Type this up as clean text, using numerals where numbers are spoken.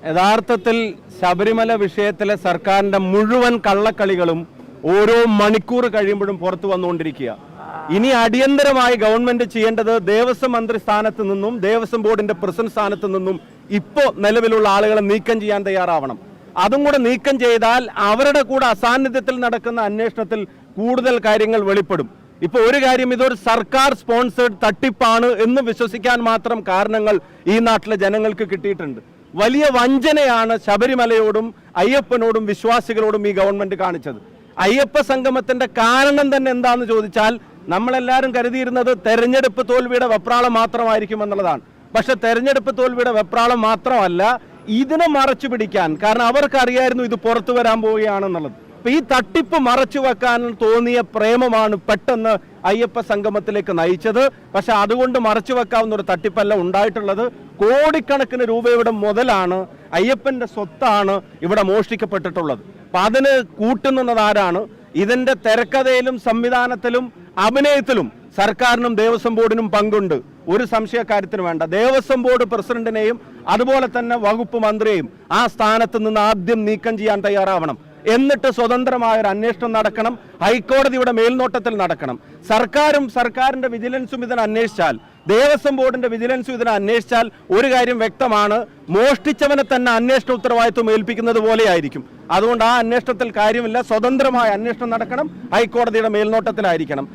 യഥാർത്ഥത്തിൽ ശബരിമല വിഷയത്തിലെ സർക്കാരിന്റെ മുഴുവൻ കള്ളക്കളികളും ഓരോ മണിക്കൂർ കഴിയുമ്പോഴും പുറത്തു വന്നുകൊണ്ടിരിക്കുക. ഇനി അടിയന്തരമായി ഗവൺമെന്റ് ചെയ്യേണ്ടത് ദേവസ്വം മന്ത്രി സ്ഥാനത്ത് നിന്നും ദേവസ്വം ബോർഡിന്റെ പ്രസിഡന്റ് സ്ഥാനത്ത് നിന്നും ഇപ്പോൾ നിലവിലുള്ള ആളുകളെ നീക്കം ചെയ്യാൻ തയ്യാറാവണം. അതും കൂടെ നീക്കം ചെയ്താൽ അവരുടെ കൂടെ അസാന്നിധ്യത്തിൽ നടക്കുന്ന അന്വേഷണത്തിൽ കൂടുതൽ കാര്യങ്ങൾ വെളിപ്പെടും. ഇപ്പൊ ഒരു കാര്യം, ഇതൊരു സർക്കാർ സ്പോൺസേഡ് തട്ടിപ്പാണ് എന്ന് വിശ്വസിക്കാൻ മാത്രം കാരണങ്ങൾ ഈ നാട്ടിലെ ജനങ്ങൾക്ക് കിട്ടിയിട്ടുണ്ട്. വലിയ വഞ്ചനയാണ് ശബരിമലയോടും അയ്യപ്പനോടും വിശ്വാസികളോടും ഈ ഗവൺമെന്റ് കാണിച്ചത്. അയ്യപ്പ സംഗമത്തിന്റെ കാരണം തന്നെ എന്താണെന്ന് ചോദിച്ചാൽ, നമ്മളെല്ലാവരും കരുതിയിരുന്നത് തെരഞ്ഞെടുപ്പ് തോൽവിയുടെ വെപ്രാളം മാത്രമായിരിക്കും എന്നുള്ളതാണ്. പക്ഷെ തെരഞ്ഞെടുപ്പ് തോൽവിയുടെ വെപ്രാളം മാത്രമല്ല, ഇതിനെ മറച്ചു പിടിക്കാൻ, കാരണം അവർക്കറിയായിരുന്നു ഇത് പുറത്തു വരാൻ പോവുകയാണെന്നുള്ളത്. അപ്പൊ ഈ തട്ടിപ്പ് മറച്ചു വെക്കാൻ തോന്നിയ പ്രേമമാണ് പെട്ടെന്ന് അയ്യപ്പ സംഗമത്തിലേക്ക് നയിച്ചത്. പക്ഷെ അതുകൊണ്ട് മറച്ചു വെക്കാവുന്ന ഒരു തട്ടിപ്പല്ല ഉണ്ടായിട്ടുള്ളത്. കോടിക്കണക്കിന് രൂപയുടെ മുതലാണ്, അയ്യപ്പന്റെ സ്വത്താണ് ഇവിടെ മോഷ്ടിക്കപ്പെട്ടിട്ടുള്ളത്. അപ്പൊ അതിന് കൂട്ടുന്നത് ആരാണ്? ഇതിന്റെ തിരക്കഥയിലും സംവിധാനത്തിലും അഭിനയത്തിലും സർക്കാരിനും ദേവസ്വം ബോർഡിനും പങ്കുണ്ട്, ഒരു സംശയക്കാര്യത്തിന് വേണ്ട. ദേവസ്വം ബോർഡ് പ്രസിഡന്റിനെയും അതുപോലെ തന്നെ വകുപ്പ് മന്ത്രിയെയും ആ സ്ഥാനത്ത് നിന്ന് ആദ്യം നീക്കം ചെയ്യാൻ തയ്യാറാവണം. എന്നിട്ട് സ്വതന്ത്രമായ ഒരു അന്വേഷണം നടക്കണം, ഹൈക്കോടതിയുടെ മേൽനോട്ടത്തിൽ നടക്കണം. സർക്കാരിന്റെ വിജിലൻസും ഇതിനെ അന്വേഷിച്ചാൽ, ദേവസ്വം ബോർഡിന്റെ വിജിലൻസും ഇതിനെ അന്വേഷിച്ചാൽ ഒരു കാര്യം വ്യക്തമാണ്, മോഷ്ടിച്ചവനെ തന്നെ അന്വേഷണ ഉത്തരവാദിത്വം ഏൽപ്പിക്കുന്നത് പോലെയായിരിക്കും. അതുകൊണ്ട് ആ അന്വേഷണത്തിൽ കാര്യമില്ല, സ്വതന്ത്രമായ അന്വേഷണം നടക്കണം, ഹൈക്കോടതിയുടെ മേൽനോട്ടത്തിലായിരിക്കണം.